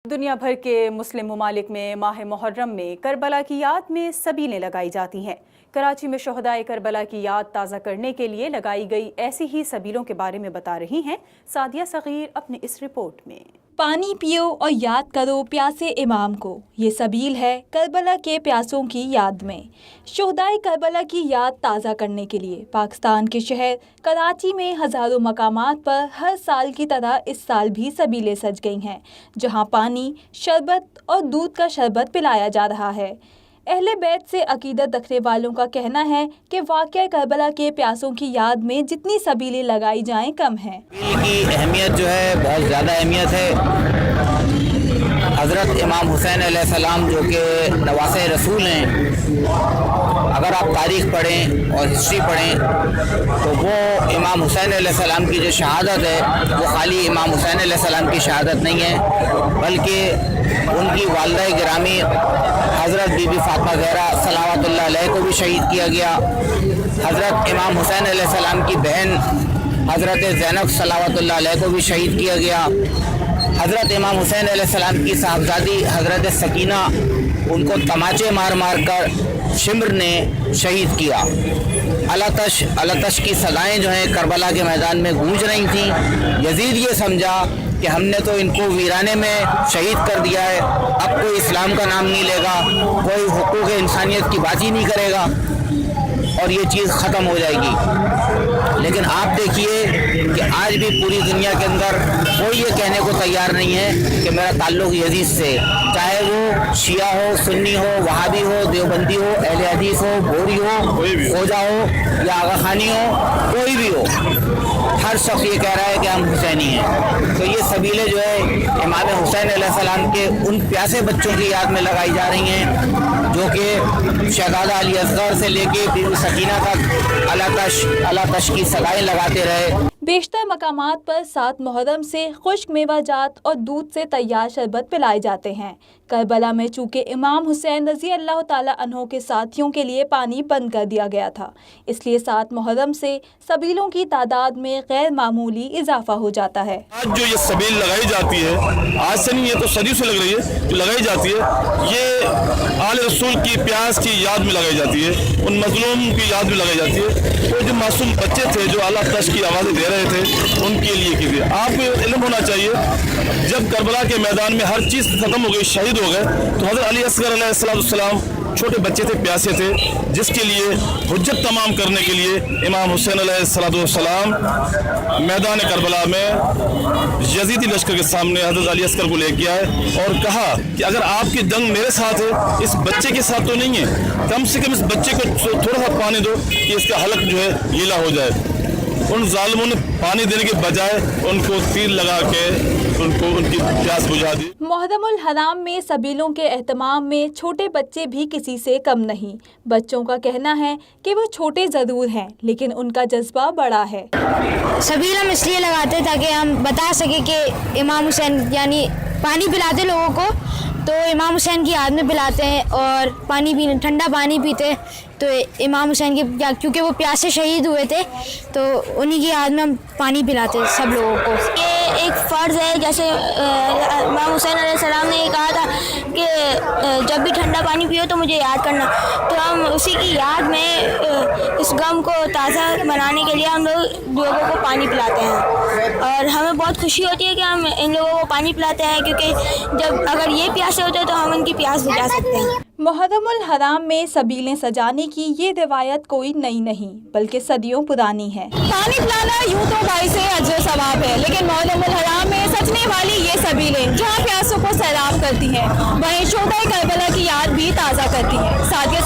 दुनिया भर के मुस्लिम ममालिक में माह मुहर्रम में करबला की याद में सबीलें लगाई जाती हैं। कराची में शोहदाए करबला की याद ताज़ा करने के लिए लगाई गई ऐसी ही सबीलों के बारे में बता रही हैं सादिया सगीर अपनी इस रिपोर्ट में। पानी पियो और याद करो प्यासे इमाम को, ये सबील है करबला के प्यासों की याद में। शोहदाए करबला की याद ताज़ा करने के लिए पाकिस्तान के शहर कराची में हज़ारों मकामात पर हर साल की तरह इस साल भी सबीलें सज गई हैं, जहां पानी, शरबत और दूध का शरबत पिलाया जा रहा है। अहले बैत से अकीदत रखने वालों का कहना है कि वाक़या करबला के प्यासों की याद में जितनी सबीलें लगाई जाएं कम हैं। की अहमियत जो है बहुत ज़्यादा अहमियत है। हज़रत इमाम हुसैन अलैहिस्सलाम जो कि नवासे रसूल हैं, अगर आप तारीख़ पढ़ें और हिस्ट्री पढ़ें तो वो इमाम हुसैन अलैहिस्सलाम की जो शहादत है वो खाली इमाम हुसैन अलैहिस्सलाम की शहादत नहीं है, बल्कि उनकी वालिदा गिरामी हज़रत बीबी फातिमा ज़हरा सलावतुल्लाह अलैहा को भी शहीद किया गया। हज़रत इमाम हुसैन अलैहिस्सलाम की बहन हज़रत ज़ैनब सलावतुल्लाह अलैहा को भी शहीद किया गया। हज़रत इमाम हुसैन अलैहिस्सलाम की साहबजादी हज़रत सकीना, उनको तमाचे मार मार कर शिमर ने शहीद किया। अलतश की सदाएँ जो हैं करबला के मैदान में गूंज रही थीं। यजीद ये समझा कि हमने तो इनको वीराने में शहीद कर दिया है, अब कोई इस्लाम का नाम नहीं लेगा, कोई हुकूक इंसानियत की बात ही नहीं करेगा और ये चीज़ ख़त्म हो जाएगी। लेकिन आप देखिए कि आज भी पूरी दुनिया के अंदर कोई ये कहने को तैयार नहीं है कि मेरा ताल्लुक़ यजीद से, चाहे वो शिया हो, सुन्नी हो, वहाबी हो, देवबंदी हो, अहले हदीस हो, बोरी हो, खोजा हो या आगा खानी हो, कोई भी हो, हर शख्स ये कह रहा है कि हम हुसैनी हैं। तो ये सबीलें जो है इमाम हुसैन अलैहिस्सलाम के उन प्यासे बच्चों की याद में लगाई जा रही हैं जो कि शहजादा अली असगर से लेके बीबी सकीना तक अलतश की सदाएँ लगाते रहे। बेशतर मकामात पर 7 मुहर्रम से खुश्क मेवाजात और दूध से तैयार शरबत पिलाए जाते हैं। करबला में चूँकि इमाम हुसैन रज़ी अल्लाह ताला अन्हो के साथियों के लिए पानी बंद कर दिया गया था, इसलिए 7 मुहर्रम से सबीलों की तादाद में गैर मामूली इजाफा हो जाता है। आज जो ये सबील लगाई जाती है, आज से नहीं, ये तो सदियों से लग रही है, जो लगाई जाती है, ये आले रसूल की प्यास की याद में लगाई जाती है, उन मजलूम की याद में लगाई जाती है। वो जो मासूम बच्चे थे जो अलतश की आवाज़ें दे रहे थे, उनके लिए कीजिए। आपको इल्म होना चाहिए, जब करबला के मैदान में हर चीज़ खत्म हो गई, शहीद हो गए, तो हज़रत अली असगर अलैहिस्सलाम छोटे बच्चे थे, प्यासे थे, जिसके लिए हुज्जत तमाम करने के लिए इमाम हुसैन अलैहिस्सलाम मैदान करबला में यजीदी लश्कर के सामने हज़रत अली असगर को लेके आए और कहा कि अगर आपकी जंग मेरे साथ है, इस बच्चे के साथ तो नहीं है, कम से कम इस बच्चे को थोड़ा सा पानी दो कि इसका हलक जो है गीला हो जाए। उन जालिमों ने पानी देने के बजाय उनको तीर लगा के उनको उनकी प्यास बुझा दी। मुहर्रमुल हराम में सबीलों के एहतमाम में छोटे बच्चे भी किसी से कम नहीं। बच्चों का कहना है कि वो छोटे ज़रूर हैं, लेकिन उनका जज्बा बड़ा है। सबील हम इसलिए लगाते हैं ताकि हम बता सके कि इमाम हुसैन, यानी पानी पिलाते लोगों को तो इमाम हुसैन की याद में पिलाते हैं, और पानी पीने, ठंडा पानी पीते तो इमाम हुसैन की, क्योंकि वो प्यासे शहीद हुए थे तो उन्हीं की याद में हम पानी पिलाते हैं सब लोगों को। ये एक फ़र्ज़ है, जैसे इमाम हुसैन अलैहिस्सलाम ने ये कहा था कि जब भी ठंडा पानी पियो तो मुझे याद करना, तो हम उसी की याद में इस गम को ताज़ा बनाने के लिए हम लोगों को पानी पिलाते हैं, और हमें बहुत खुशी होती है कि हम इन लोगों को पानी पिलाते हैं, क्योंकि जब अगर ये प्यासे होते हैं तो हम उनकी प्यास बुझा सकते हैं। मुहर्रमुल हराम में सबीलें सजाने की ये रिवायत कोई नई नहीं, बल्कि सदियों पुरानी है। पानी पिलाना यूँ तो बाइस अजर सवाब है, लेकिन मुहर्रमुल हराम में सजने वाली ये सबीलें जहाँ प्यासों को सैराब करती हैं, वहीं शोहदाए करबला की याद भी ताज़ा करती हैं। सादिया